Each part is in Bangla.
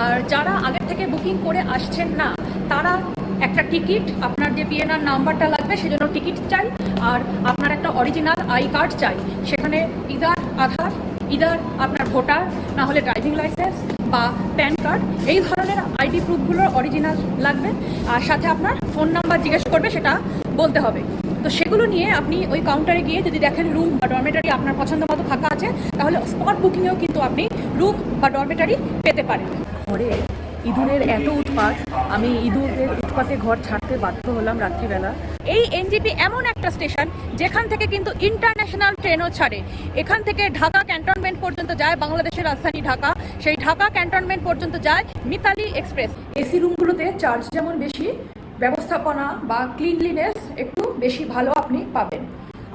আর যারা আগের থেকে বুকিং করে আসছেন না, তারা একটা টিকিট, আপনার যে পিএনআর নাম্বারটা লাগবে সেজন্য টিকিট চাই, আর আপনার একটা অরিজিনাল আই কার্ড চাই। সেখানে ইদার আধার, ইদার আপনার ভোটার, না হলে ড্রাইভিং লাইসেন্স বা প্যান কার্ড, এই ধরনের আইডি প্রুফগুলোর অরিজিনাল লাগবে। আর সাথে আপনার ফোন নাম্বার জিজ্ঞেস করবে, সেটা বলতে হবে। তো সেগুলো নিয়ে আপনি ওই কাউন্টারে গিয়ে যদি দেখেন রুম বা ডরমেটারি আপনার পছন্দ মতো ফাঁকা আছে, তাহলে স্পট বুকিংয়েও কিন্তু আপনি রুম বা ডরমেটারি পেতে পারেন। ঘরে ইঁদুরের এত উৎপাত, আমি ইঁদুরের উৎপাতে ঘর ছাড়তে বাধ্য হলাম রাত্রিবেলা। এই এনজিপি এমন একটা স্টেশন যেখান থেকে কিন্তু ইন্টারন্যাশনাল ট্রেনও ছাড়ে। এখান থেকে ঢাকা ক্যান্টনমেন্ট পর্যন্ত যায়, বাংলাদেশের রাজধানী ঢাকা, সেই ঢাকা ক্যান্টনমেন্ট পর্যন্ত যায় মিতালি এক্সপ্রেস। এসি রুমগুলোতে চার্জ যেমন বেশি, ব্যবস্থাপনা বা ক্লিনলিনেস একটু বেশি ভালো আপনি পাবেন।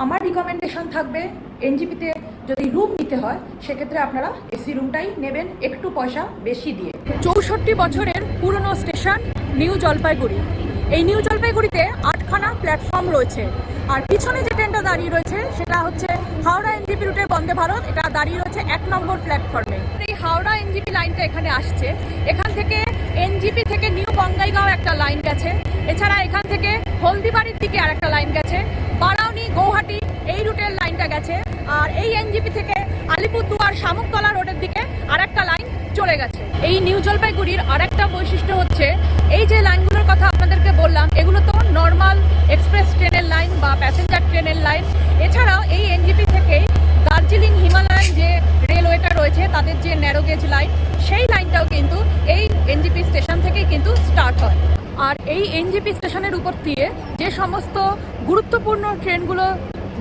আমার রিকমেন্ডেশন থাকবে, এনজিপিতে যদি রুম নিতে হয় সেক্ষেত্রে আপনারা এসি রুমটাই নেবেন, একটু পয়সা বেশি দিয়ে। 64 বছরের পুরনো স্টেশন নিউ জলপাইগুড়ি। এই নিউ জলপাইগুড়িতে 8খানা প্ল্যাটফর্ম রয়েছে, আর পিছনে যে ট্রেনটা দাঁড়িয়ে রয়েছে সেটা হচ্ছে হাওড়া এনজিপি রুটের বন্দে ভারত। এটা দাঁড়িয়ে রয়েছে 1 নম্বর প্ল্যাটফর্মে। এই হাওড়া এনজিপি লাইনটা এখানে আসছে, এখান থেকে এনজিপি থেকে নিউ বঙ্গাইগাঁও একটা লাইন গেছে, এছাড়া এখান থেকে হলদিবাড়ির দিকে আরেকটা লাইন গেছে, বারাউনি গৌহাটি এই রুটের লাইনটা গেছে, আর এই এনজিপি থেকে আলিপুরদুয়ার শামুকতলা রোডের দিকে আরেকটা লাইন চলে গেছে। এই নিউ জলপাইগুড়ির আরেকটা বৈশিষ্ট্য হচ্ছে, এই যে লাইনগুলোর কথা আপনাদেরকে বললাম, এগুলো তো নর্মাল এক্সপ্রেস ট্রেনের লাইন বা প্যাসেঞ্জার ট্রেনের লাইন। এছাড়াও এই এনজিপি থেকেই দার্জিলিং হিমালয়ান যে রেলওয়েটা রয়েছে, তাদের যে ন্যারো গেজ লাইন, সেই লাইনটাও কিন্তু এই এনজিপি স্টেশন থেকেই কিন্তু স্টার্ট হয়। আর এই এনজিপি স্টেশনের উপর দিয়ে যে সমস্ত গুরুত্বপূর্ণ ট্রেনগুলো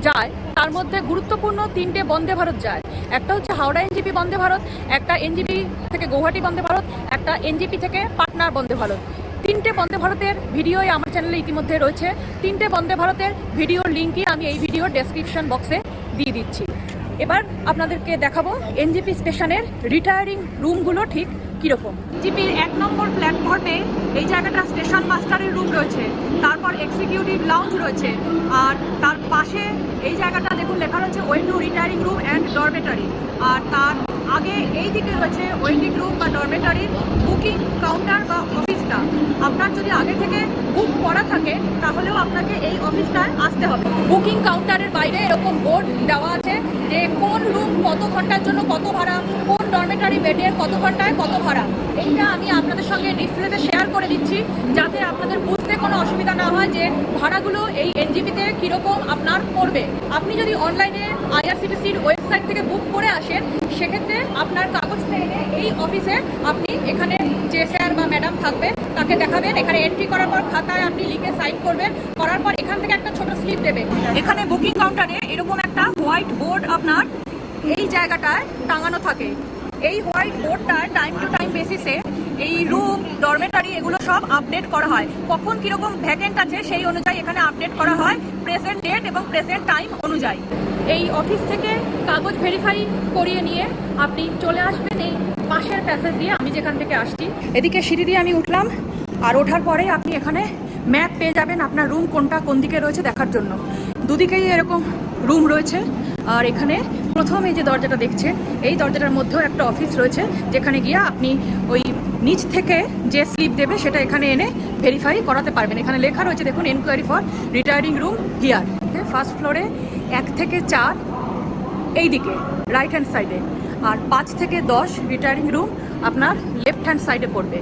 যায়, তার মধ্যে গুরুত্বপূর্ণ 3টে বন্দে ভারত যায়। একটা হচ্ছে হাওড়া এনজিপি বন্দে ভারত, একটা এনজিপি থেকে গৌহাটি বন্দে ভারত, একটা এনজিপি থেকে পাটনার বন্দে ভারত। 3টে বন্দে ভারতের ভিডিওই আমার চ্যানেলে ইতিমধ্যে রয়েছে। 3টে বন্দে ভারতের ভিডিওর লিঙ্কই আমি এই ভিডিওর ডেসক্রিপশন বক্সে দিয়ে দিচ্ছি। এবার আপনাদেরকে দেখাবো এনজিপি স্টেশনের রিটায়ারিং রুমগুলো ঠিক কীরকম। এনজিপির 1 নম্বর প্ল্যাটফর্মে এই জায়গাটা স্টেশন মাস্টারের রুম রয়েছে, তারপর এক্সিকিউটিভ লাউঞ্জ রয়েছে, আর তার পাশে এই জায়গাটা দেখুন লেখা রয়েছে way to retiring room and dormitory. আর তার আগে এই দিকে রয়েছে ওয়েটিং রুম বা ডরমেটারির বুকিং কাউন্টার বা অফিসটা। আপনার যদি আগে থেকে বুক করা থাকে তাহলেও আপনাকে এই অফিসটায় আসতে হবে। বুকিং কাউন্টারের বাইরে এরকম বোর্ড দেওয়া আছে যে কোন রুম কত ঘন্টার জন্য কত ভাড়া, কোন ডরমেটারি বেডের কত ঘন্টায় কত ভাড়া। এইটা আমি আপনাদের সঙ্গে ডিসপ্লেতে শেয়ার করে দিচ্ছি, যাতে আপনাদের বুঝতে কোনো অসুবিধা না হয় যে ভাড়াগুলো এই এনজিপিতে কীরকম আপনার পড়বে। আপনি যদি অনলাইনে আইআরসিটিসির ওয়েবসাইট থেকে বুক করে আসেন, সেক্ষেত্রে আপনার কাগজটা এনে এই অফিসে আপনি এখানে যে স্যার বা ম্যাডাম থাকবে তাকে দেখাবেন। এখানে এন্ট্রি করার পর খাতায় আপনি লিখে সাইন করবেন, করার পর এখান থেকে একটা ছোট স্লিপ দেবে। এখানে বুকিং কাউন্টারে এরকম একটা হোয়াইট বোর্ড আপনার এই জায়গাটায় টাঙানো থাকে। এই হোয়াইট বোর্ডটার টাইম টু টাইম বেসিসে এই রুম, ডরমেটারি এগুলো সব আপডেট করা হয়। কখন কীরকম ভ্যাকেন্ট আছে সেই অনুযায়ী এখানে আপডেট করা হয়, প্রেজেন্ট ডেট এবং প্রেজেন্ট টাইম অনুযায়ী। এই অফিস থেকে কাগজ ভেরিফাই করিয়ে নিয়ে আপনি চলে আসবেন এই পাশের প্যাসেজ দিয়ে, আমি যেখান থেকে আসছি। এদিকে সিঁড়ি দিয়ে আমি উঠলাম, আর ওঠার পরে আপনি এখানে ম্যাপ পেয়ে যাবেন আপনার রুম কোনটা কোন দিকে রয়েছে দেখার জন্য। দুদিকেই এরকম রুম রয়েছে, আর এখানে প্রথম এই যে দরজাটা দেখছেন, এই দরজাটার মধ্যেও একটা অফিস রয়েছে, যেখানে গিয়ে আপনি ওই নিচ থেকে যে স্লিপ দেবে সেটা এখানে এনে ভেরিফাই করাতে পারবেন। এখানে লেখা রয়েছে দেখুন, enquiry for retiring room here. First ফ্লোরে 1 থেকে 4 এই দিকে রাইট হ্যান্ড সাইডে, আর 5 থেকে 10 রিটায়ারিং রুম আপনার লেফট হ্যান্ড সাইডে পড়বে।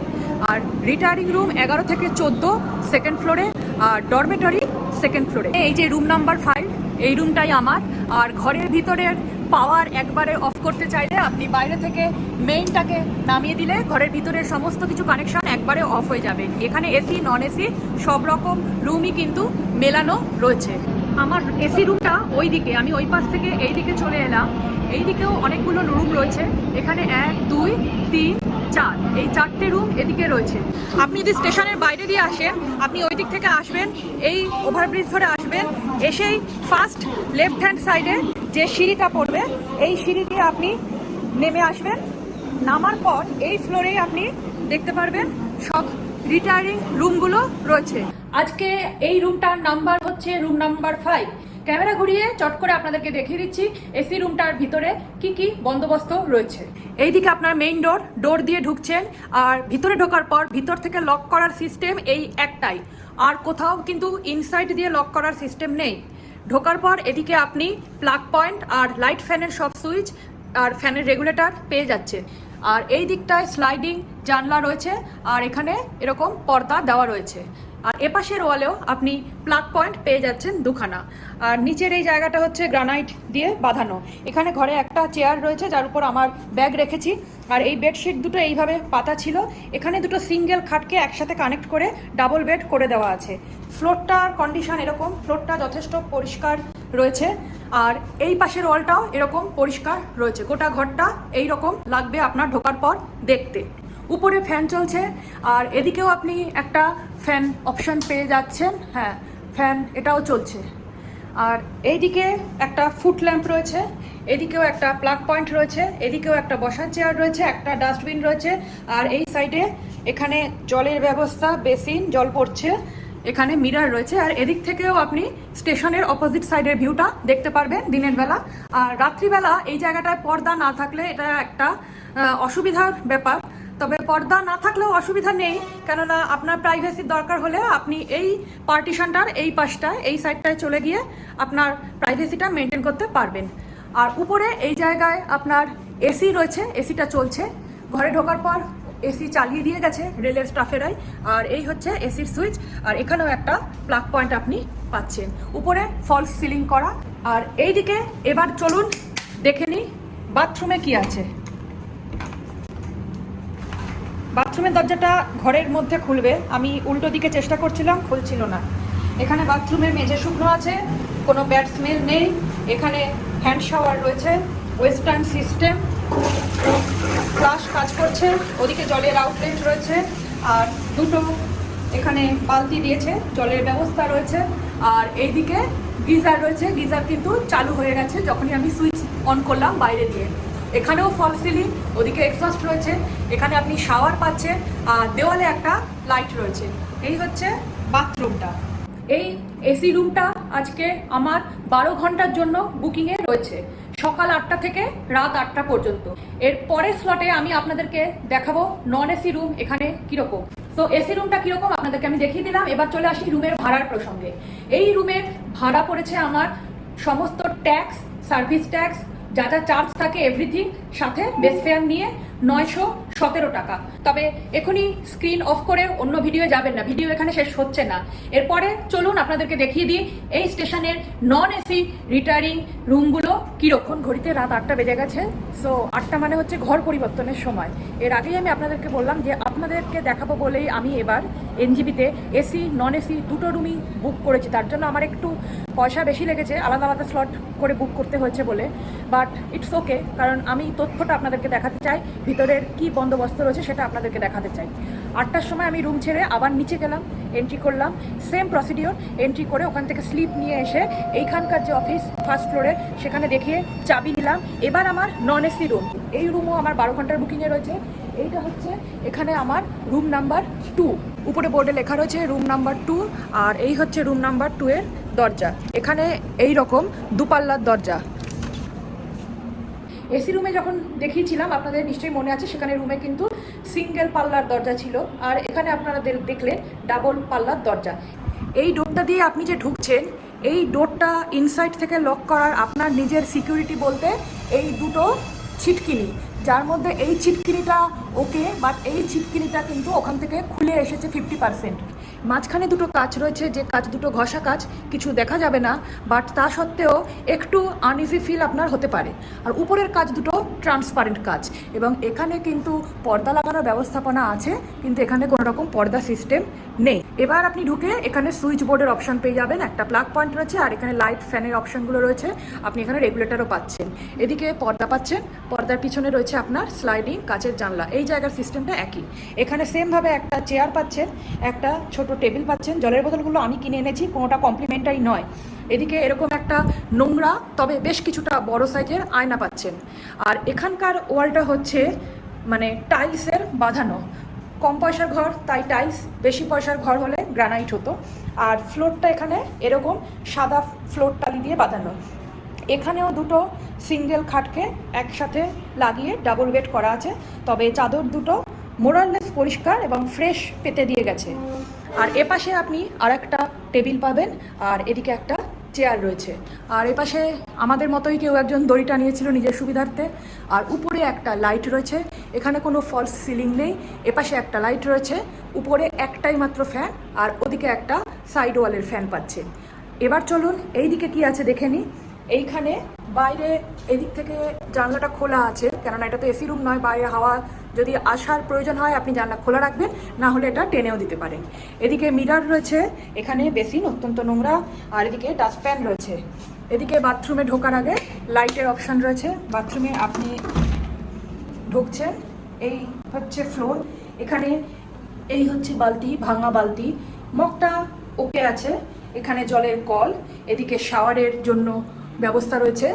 আর রিটায়ারিং রুম 11 থেকে 14 সেকেন্ড ফ্লোরে, আর ডরমেটরি সেকেন্ড ফ্লোরে। এই যে রুম নাম্বার 5, এই রুমটাই আমার। আর ঘরের ভিতরের পাওয়ার একবারে অফ করতে চাইলে আপনি বাইরে থেকে মেইনটাকে নামিয়ে দিলে ঘরের ভিতরের সমস্ত কিছু কানেকশন একবারে অফ হয়ে যাবে। এখানে এসি, নন এসি সব রকম রুমই কিন্তু মেলানো রয়েছে। আমার এসি রুমটা ওই দিকে, আমি ওই পাশ থেকে এই দিকে চলে এলাম। এই দিকেও অনেকগুলো রুম রয়েছে, এখানে 1, 2, 3, 4 এই 4টে রুম এদিকে রয়েছে। আপনি যদি স্টেশনের বাইরে দিয়ে আসেন, আপনি ওই দিক থেকে আসবেন, এই ওভারব্রিজ ধরে আসবেন, এসেই ফার্স্ট লেফট হ্যান্ড সাইডে যে সিঁড়িটা পড়বে, এই সিঁড়ি দিয়ে আপনি নেমে আসবেন। নামার পর এই ফ্লোরেই আপনি দেখতে পারবেন সব রিটায়ারিং রুমগুলো রয়েছে। আজকে এই রুমটার নাম্বার হচ্ছে রুম নাম্বার 5, ক্যামেরা ঘুরিয়ে চট করে আপনাদেরকে দেখিয়ে দিচ্ছি এসি রুমটার ভিতরে কি কি বন্দোবস্ত রয়েছে। এইদিকে আপনার মেইন ডোর দিয়ে ঢুকছেন, আর ভিতরে ঢোকার পর ভিতর থেকে লক করার সিস্টেম এই একটাই, আর কোথাও কিন্তু ইনসাইড দিয়ে লক করার সিস্টেম নেই। ঢোকার পর এদিকে আপনি প্লাগ পয়েন্ট আর লাইট ফ্যানের সব সুইচ আর ফ্যানের রেগুলেটর পেয়ে যাচ্ছেন। আর এই দিকটায় স্লাইডিং জানলা রয়েছে, আর এখানে এরকম পর্দা দেওয়া রয়েছে। আর এপাশের ওয়ালেও আপনি প্লাগ পয়েন্ট পেয়ে যাচ্ছেন দুখানা। আর নিচের এই জায়গাটা হচ্ছে গ্রানাইট দিয়ে বাঁধানো। এখানে ঘরে একটা চেয়ার রয়েছে যার উপর আমার ব্যাগ রেখেছি, আর এই বেডশিট দুটো এইভাবে পাতা ছিল। এখানে দুটো সিঙ্গেল খাটকে একসাথে কানেক্ট করে ডাবল বেড করে দেওয়া আছে। ফ্লোরটার কন্ডিশন এরকম, ফ্লোরটা যথেষ্ট পরিষ্কার রয়েছে। আর এই পাশের ওয়ালটাও এরকম পরিষ্কার রয়েছে। গোটা ঘরটা এই রকম লাগবে আপনার ঢোকার পর দেখতে। উপরে ফ্যান চলছে, আর এদিকেও আপনি একটা ফ্যান অপশন পেয়ে যাচ্ছেন। হ্যাঁ, ফ্যান এটাও চলছে। আর এইদিকে একটা ফুট ল্যাম্প রয়েছে, এদিকেও একটা প্লাগ পয়েন্ট রয়েছে, এদিকেও একটা বসার চেয়ার রয়েছে, একটা ডাস্টবিন রয়েছে। আর এই সাইডে এখানে জলের ব্যবস্থা, বেসিন, জল পড়ছে, এখানে মিরার রয়েছে। আর এদিক থেকেও আপনি স্টেশনের অপোজিট সাইডের ভিউটা দেখতে পারবেন দিনের বেলা। আর রাত্রিবেলা এই জায়গাটায় পর্দা না থাকলে এটা একটা অসুবিধার ব্যাপার। তবে পর্দা না থাকলেও অসুবিধা নেই, কেননা আপনার প্রাইভেসির দরকার হলে আপনি এই পার্টিশনটার এই পাশটায়, এই সাইডটায় চলে গিয়ে আপনার প্রাইভেসিটা মেনটেন করতে পারবেন। আর উপরে এই জায়গায় আপনার এসি রয়েছে, এসিটা চলছে। ঘরে ঢোকার পর এসি চালিয়ে দিয়ে গেছে রেলের স্টাফেরাই। আর এই হচ্ছে এসির সুইচ, আর এখানেও একটা প্লাগ পয়েন্ট আপনি পাচ্ছেন। উপরে ফলস সিলিং করা। আর এইদিকে এবার চলুন দেখে নিই বাথরুমে কি আছে। বাথরুমের দরজাটা ঘরের মধ্যে খুলবে, আমি উল্টো দিকে চেষ্টা করছিলাম, খুলছিল না। এখানে বাথরুমের মেঝে শুকনো আছে, কোনো ব্যাড স্মেল নেই। এখানে হ্যান্ড শাওয়ার রয়েছে, ওয়েস্টার্ন সিস্টেম, ফ্লাশ কাজ করছে। ওদিকে জলের আউটলেট রয়েছে, আর দুটো এখানে বালতি দিয়েছে, জলের ব্যবস্থা রয়েছে। আর এইদিকে গিজার রয়েছে, গিজার কিন্তু চালু হয়ে গেছে যখনই আমি সুইচ অন করলাম বাইরে দিয়ে। এখানেও ফল সিলিং, ওদিকে এক্সস্ট রয়েছে, এখানে আপনি শাওয়ার পাচ্ছেন, আর দেওয়ালে একটা লাইট রয়েছে। এই হচ্ছে বাথরুমটা। এই এসি রুমটা আজকে আমার 12 ঘন্টার জন্য বুকিংয়ে রয়েছে, সকাল 8টা থেকে রাত 8টা পর্যন্ত। এর পরের স্লটে আমি আপনাদেরকে দেখাবো নন এসি রুম এখানে কীরকম। তো এসি রুমটা কীরকম আপনাদেরকে আমি দেখিয়ে দিলাম। এবার চলে আসি রুমের ভাড়ার প্রসঙ্গে। এই রুমের ভাড়া পড়েছে আমার সমস্ত ট্যাক্স, সার্ভিস ট্যাক্স, যা যা চার্জ থাকে এভরিথিং, সাথে বেস ফেয়ার নিয়ে 917 টাকা। তবে এখনই স্ক্রিন অফ করে অন্য ভিডিও যাবেন না, ভিডিও এখানে শেষ হচ্ছে না। এরপরে চলুন আপনাদেরকে দেখিয়ে দিই এই স্টেশনের নন এসি রিটায়ারিং রুমগুলো কীরকম। ঘড়িতে রাত 8টা বেজে গেছে। সো 8টা মানে হচ্ছে ঘর পরিবর্তনের সময়। এর আগেই আমি আপনাদেরকে বললাম যে আপনাদেরকে দেখাবো বলেই আমি এবার এনজিপিতে এসি নন এসি দুটো রুমই বুক করেছি। তার জন্য আমার একটু পয়সা বেশি লেগেছে, আলাদা আলাদা স্লট করে বুক করতে হয়েছে বলে। বাট ইটস ওকে, কারণ আমি তথ্যটা আপনাদেরকে দেখাতে চাই, ভিতরের কি বন্দোবস্ত রয়েছে সেটা আপনাদেরকে দেখাতে চাই। 8টার সময় আমি রুম ছেড়ে আবার নিচে গেলাম, এন্ট্রি করলাম, সেম প্রসিডিওর। এন্ট্রি করে ওখান থেকে স্লিপ নিয়ে এসে এইখানকার যে অফিস ফার্স্ট ফ্লোরে সেখানে দেখিয়ে চাবি নিলাম। এবার আমার নন এসি রুম, এই রুমও আমার 12 ঘন্টার বুকিংয়ে রয়েছে। এইটা হচ্ছে এখানে আমার রুম নাম্বার 2, উপরে বোর্ডে লেখা রয়েছে রুম নাম্বার 2। আর এই হচ্ছে রুম নাম্বার 2 এর দরজা। এখানে এই রকম দুপাল্লার দরজা। এসি রুমে যখন দেখিয়েছিলাম আপনাদের নিশ্চয়ই মনে আছে, সেখানে রুমে কিন্তু সিঙ্গেল পাল্লার দরজা ছিল, আর এখানে আপনারা দেখলে ডাবল পাল্লার দরজা। এই ডোরটা দিয়ে আপনি যে ঢুকছেন, এই ডোরটা ইনসাইড থেকে লক করার আপনার নিজের সিকিউরিটি বলতে এই দুটো ছিটকিনি, যার মধ্যে এই ছিটকিনিটা ওকে, বাট এই ছিটকিনিটা কিন্তু ওখান থেকে খুলে এসেছে 50%। মাঝখানে দুটো কাচ রয়েছে, যে কাচ দুটো ঘষা কাচ, কিছু দেখা যাবে না, বাট তা সত্ত্বেও একটু আনইজি ফিল আপনার হতে পারে। আর উপরের কাচ দুটো ট্রান্সপারেন্ট কাচ, এবং এখানে কিন্তু পর্দা লাগানোর ব্যবস্থাপনা আছে, কিন্তু এখানে কোনো রকম পর্দা সিস্টেম নেই। এবার আপনি ঢুকে এখানে সুইচ বোর্ডের অপশন পেয়ে যাবেন, একটা প্লাগ পয়েন্ট রয়েছে, আর এখানে লাইট ফ্যানের অপশনগুলো রয়েছে। আপনি এখানে রেগুলেটরও পাচ্ছেন, এদিকে পর্দা পাচ্ছেন, পর্দার পিছনে রয়েছে আপনার স্লাইডিং কাচের জানলা। এই জায়গার সিস্টেমটা একই। এখানে সেমভাবে একটা চেয়ার পাচ্ছেন, একটা ছোট টেবিল পাচ্ছেন। জলের বোতলগুলো আমি কিনে এনেছি, কোনোটা কমপ্লিমেন্টারি নয়। এদিকে এরকম একটা নোংরা তবে বেশ কিছুটা বড় সাইজের আয়না পাচ্ছেন। আর এখানকার ওয়ালটা হচ্ছে মানে টাইলসের বাঁধানো। কম পয়সার ঘর তাই টাইলস, বেশি পয়সার ঘর হলে গ্রানাইট হতো। আর ফ্লোরটা এখানে এরকম সাদা ফ্লোর টালি দিয়ে বাঁধানো। এখানেও দুটো সিঙ্গেল খাটকে একসাথে লাগিয়ে ডাবল বেড করা আছে, তবে চাদর দুটো মোরাললেস পরিষ্কার এবং ফ্রেশ পেতে দিয়ে গেছে। আর এপাশে আপনি আর একটা টেবিল পাবেন, আর এদিকে একটা চেয়ার রয়েছে। আর এপাশে আমাদের মতোই কেউ একজন দড়িটা নিয়েছিল নিজের সুবিধার্থে। আর উপরে একটা লাইট রয়েছে, এখানে কোনো ফলস সিলিং নেই। এপাশে একটা লাইট রয়েছে, উপরে একটাই মাত্র ফ্যান, আর ওদিকে একটা সাইড ওয়ালের ফ্যান পাচ্ছে। এবার চলুন এইদিকে কি আছে দেখে নিই। এইখানে বাইরে এদিক থেকে জানলাটা খোলা আছে, কেননা এটা তো এসি রুম নয়, বাইরে হাওয়া যদি আসার প্রয়োজন হয় আপনি জানলা খোলা রাখবেন, না হলে এটা টেনেও দিতে পারেন। এদিকে মিরর রয়েছে, এখানে বেসিন অত্যন্ত নোংরা, আর এদিকে ডাস্টপ্যান রয়েছে। এদিকে বাথরুমে ঢোকার আগে লাইটের অপশান রয়েছে। বাথরুমে আপনি ঢুকছেন, এই হচ্ছে ফ্লোর, এখানে এই হচ্ছে বালতি, ভাঙা বালতি, মগটা ওকে আছে। এখানে জলের কল, এদিকে শাওয়ারের জন্য ব্যবস্থা রয়েছে,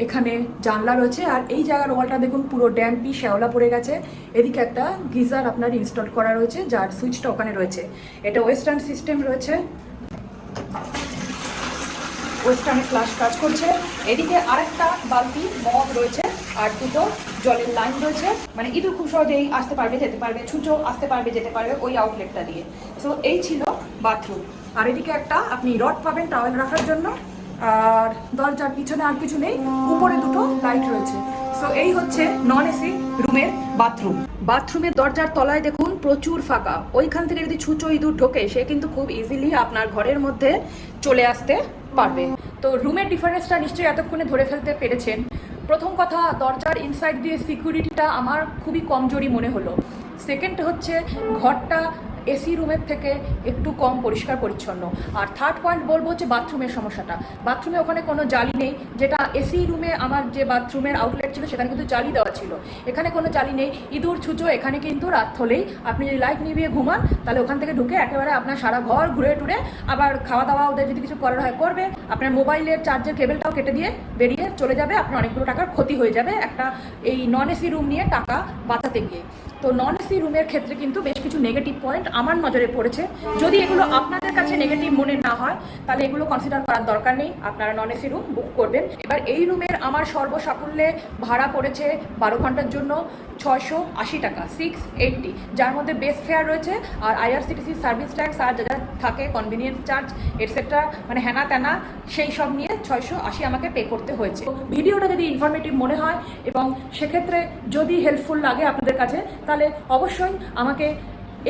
এখানে জানলা রয়েছে। আর এই জায়গার ওয়ালটা দেখুন পুরো ড্যাম্পি শ্যাওলা পড়ে গেছে। এদিকে একটা গিজার আপনার ইনস্টল করা রয়েছে, যার সুইচটা ওখানে রয়েছে। এটা ওয়েস্টার্ন সিস্টেম রয়েছে, ওয়েস্টার্নে ফ্লাশ কাজ করছে। এদিকে আরেকটা বালতি মগ রয়েছে, আর দুটো জলের লাইন রয়েছে, মানে ইঁদুর খুব সহজেই আসতে পারবে যেতে পারবে, ছুঁচো আসতে পারবে যেতে পারবে ওই আউটলেটটা দিয়ে। সো এই ছিল বাথরুম। আর এদিকে একটা আপনি রড পাবেন টাওয়েল রাখার জন্য, আর দরজার পিছনে আর কিছু নেই, উপরে দুটো লাইট রয়েছে। সো এই হচ্ছে নন এসি রুমের বাথরুম। বাথরুমের দরজার তলায় দেখুন প্রচুর ফাঁকা, ওইখান থেকে যদি ছুঁচো ইঁদুর ঢোকে সে কিন্তু খুব ইজিলি আপনার ঘরের মধ্যে চলে আসতে পারবে। তো রুমের ডিফারেন্সটা নিশ্চয়ই এতক্ষণে ধরে ফেলতে পেরেছেন। প্রথম কথা, দরজার ইনসাইড দিয়ে সিকিউরিটিটা আমার খুবই কমজোরি মনে হলো। সেকেন্ড হচ্ছে ঘরটা এসি রুমের থেকে একটু কম পরিষ্কার পরিচ্ছন্ন। আর থার্ড পয়েন্ট বলবো হচ্ছে বাথরুমের সমস্যাটা। বাথরুমে ওখানে কোনো জালি নেই, যেটা এসি রুমে আমার যে বাথরুমের আউটলেট ছিল সেখানে কিন্তু জালি দেওয়া ছিল, এখানে কোনো জালি নেই। ইঁদুর ছুঁচো এখানে কিন্তু রাত হলেই আপনি যদি লাইট নিভিয়ে ঘুমান তাহলে ওখান থেকে ঢুকে একেবারে আপনার সারা ঘর ঘুরে টুরে, আবার খাওয়া দাওয়া ওদের যদি কিছু করার হয় করবে, আপনার মোবাইলের চার্জের কেবেলটাও কেটে দিয়ে বেরিয়ে চলে যাবে, আপনার অনেকগুলো টাকার ক্ষতি হয়ে যাবে একটা এই নন এসি রুম নিয়ে টাকা বাঁচাতে গিয়ে। তো নন এসি রুমের ক্ষেত্রে কিন্তু বেশ কিছু নেগেটিভ পয়েন্ট আমার নজরে পড়েছে। যদি এগুলো আপনাদের কাছে নেগেটিভ মনে না হয় তাহলে এগুলো কনসিডার করার দরকার নেই, আপনারা নন এসি রুম বুক করবেন। এবার এই রুমের আমার সর্বসাকুল্যে ভাড়া পড়েছে 12 ঘন্টার জন্য 680 টাকা, 680, যার মধ্যে বেস ফেয়ার রয়েছে আর আইআরসিটিসি সার্ভিস ট্যাক্স আর যা যা থাকে কনভিনিয়েন্স চার্জ এটসেট্রা, মানে হ্যানা ত্যানা সেই সব নিয়ে 680 আমাকে পে করতে হয়েছে। ভিডিওটা যদি ইনফরমেটিভ মনে হয় এবং সেক্ষেত্রে যদি হেল্পফুল লাগে আপনাদের কাছে, তাহলে অবশ্যই আমাকে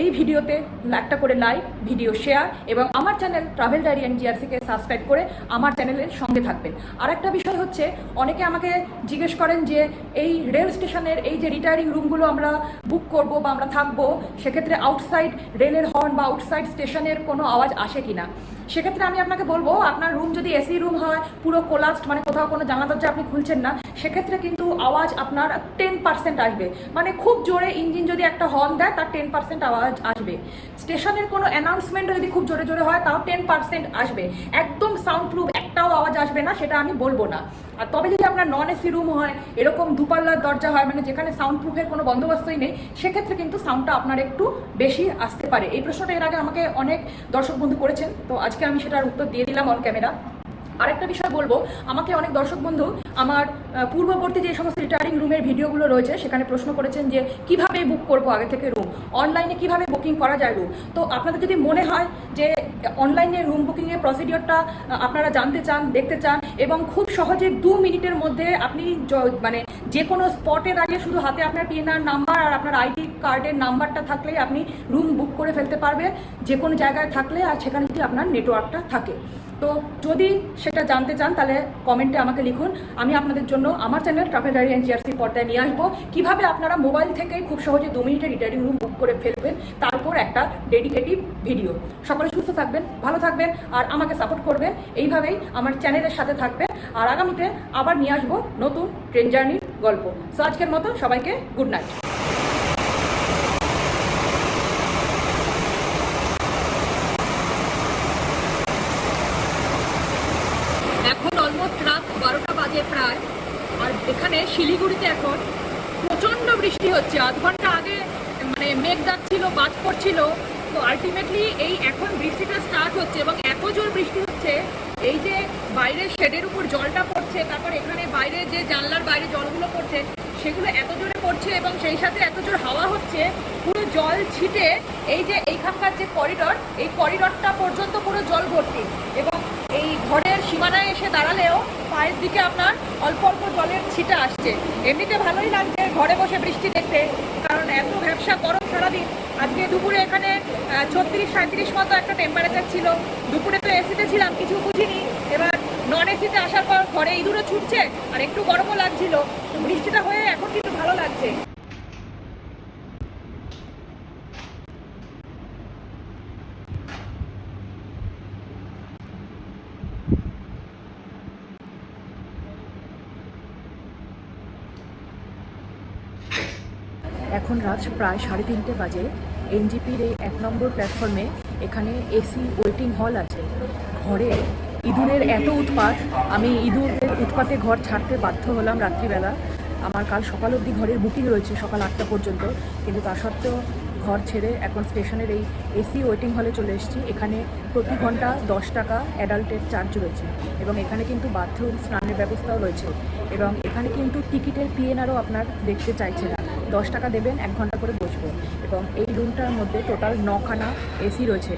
এই ভিডিওতে একটা করে লাইক, ভিডিও শেয়ার এবং আমার চ্যানেল ট্রাভেল ডায়েরি অ্যান্ড জিআরসিকে সাবস্ক্রাইব করে আমার চ্যানেলের সঙ্গে থাকবেন। আর একটা বিষয় হচ্ছে, অনেকে আমাকে জিজ্ঞেস করেন যে এই রেল স্টেশনের এই যে রিটায়ারিং রুমগুলো আমরা বুক করব বা আমরা থাকবো, সেক্ষেত্রে আউটসাইড রেলের হর্ন বা আউটসাইড স্টেশনের কোনো আওয়াজ আসে কিনা। সেক্ষেত্রে আমি আপনাকে বলবো, আপনার রুম যদি এসি রুম হয়, পুরো কোলাপসড, মানে কোথাও কোনো জানলা দরজা আপনি খুলছেন না, সেক্ষেত্রে কিন্তু আওয়াজ আপনার 10% আসবে। মানে খুব জোরে ইঞ্জিন যদি একটা হর্ন দেয় তার 10% আওয়াজ আসবে। স্টেশনের কোনো অ্যানাউন্সমেন্টও যদি খুব জোরে জোরে হয় তাও 10% আসবে। একদম সাউন্ড প্রুফ একটাও আওয়াজ আসবে না সেটা আমি বলবো না। আর তবে যদি আপনার নন এসি রুম হয়, এরকম দুপাল্লার দরজা হয়, মানে যেখানে সাউন্ড প্রুফের কোনো বন্দোবস্তই নেই, সেক্ষেত্রে কিন্তু সাউন্ডটা আপনার একটু বেশি আসতে পারে। এই প্রশ্নটা এর আগে আমাকে অনেক দর্শক বন্ধু করেছেন, তো আজকে আমি সেটার উত্তর দিয়ে দিলাম অন ক্যামেরা। আরেকটা বিষয় বলবো, আমাকে অনেক দর্শক বন্ধু আমার পূর্ববর্তী যে সমস্ত রিটায়ারিং রুমের ভিডিওগুলো রয়েছে সেখানে প্রশ্ন করেছেন যে কিভাবে বুক করবো আগে থেকে রুম, অনলাইনে কিভাবে বুকিং করা যায় রুম। তো আপনাদের যদি মনে হয় যে অনলাইনে রুম বুকিংয়ের প্রসিডিওরটা আপনারা জানতে চান, দেখতে চান এবং খুব সহজে 2 মিনিটের মধ্যে আপনি মানে যে কোনো স্পটে দাঁড়িয়ে শুধু হাতে আপনার পিএনআর নাম্বার আর আপনার আইডি কার্ডের নাম্বারটা থাকলেই আপনি রুম বুক করে ফেলতে পারবে যে কোনো জায়গায় থাকলে, আর সেখানে যদি আপনার নেটওয়ার্কটা থাকে। তো যদি সেটা জানতে চান তাহলে কমেন্টে আমাকে লিখুন, আমি আপনাদের জন্য আমার channel travel diary and GRC পর্দায় নিয়ে আসবো কীভাবে আপনারা মোবাইল থেকেই খুব সহজে 2 মিনিটের রিটায়ারিং রুম বুক করে ফেলবেন, তারপর একটা ডেডিকেটিভ ভিডিও। সকলে সুস্থ থাকবেন, ভালো থাকবেন আর আমাকে সাপোর্ট করবেন, এইভাবেই আমার চ্যানেলের সাথে থাকবেন। আর আগামীতে আবার নিয়ে আসবো নতুন ট্রেন জার্নির গল্প। সো আজকের মতো সবাইকে গুড নাইট। এখন অলমোস্ট রাত 12টা বাজে প্রায়, আর এখানে শিলিগুড়িতে এখন প্রচণ্ড বৃষ্টি হচ্ছে। আধ ঘন্টা আগে মানে মেঘ ডাকছিল, বাজ পড়ছিল, তো আলটিমেটলি এই এখন বৃষ্টিটা স্টার্ট হচ্ছে এবং এত জোর বৃষ্টি হচ্ছে, এই যে বাইরের শেডের উপর জলটা পড়ছে, তারপর এখানে বাইরে যে জানলার বাইরে জলগুলো পড়ছে সেগুলো এত জোরে পড়ছে এবং সেই সাথে এত জোর হাওয়া হচ্ছে, পুরো জল ছিটে এই যে এইখানকার যে করিডর, এই করিডরটা পর্যন্ত পুরো জল ভর্তি। এবং এই ঘরের সীমানায় এসে দাঁড়ালেও পায়ের দিকে আপনার অল্প অল্প জলের ছিটা আসছে। এমনিতে ভালোই লাগছে ঘরে বসে বৃষ্টি দেখতে, কারণ এত ব্যবসা গরম সারাদিন। আজকে দুপুরে এখানে 36-37 মতো একটা টেম্পারেচার ছিল। দুপুরে তো এসিতে ছিলাম, কিছু বুঝিনি। এবার নন এসিতে আসার পর ঘরে ইঁদুরও ছুটছে আর একটু গরমও লাগছিল। বৃষ্টিটা হয়ে এখন কিন্তু ভালো লাগছে। এখন রাত প্রায় 3:30 বাজে। এনজিপির এই 1 নম্বর প্ল্যাটফর্মে এখানে এসি ওয়েটিং হল আছে। ঘরে ইঁদুরের এত উৎপাত, আমি ইঁদুরের উৎপাতে ঘর ছাড়তে বাধ্য হলাম রাত্রিবেলা। আমার কাল সকাল অবধি ঘরের বুকিং রয়েছে সকাল 8টা পর্যন্ত, কিন্তু তা সত্ত্বেও ঘর ছেড়ে এখন স্টেশনের এই এসি ওয়েটিং হলে চলে এসেছি। এখানে প্রতি ঘন্টা 10 টাকা অ্যাডাল্টের চার্জ রয়েছে এবং এখানে কিন্তু বাথরুম স্নানের ব্যবস্থাও রয়েছে। এবং এখানে কিন্তু টিকিটের পিএনআরও আপনার দেখতে চাইছে না। 10 টাকা দেবেন, 1 ঘন্টা করে বসবো। এবং এই রুমটার মধ্যে টোটাল 9খানা এসি রয়েছে।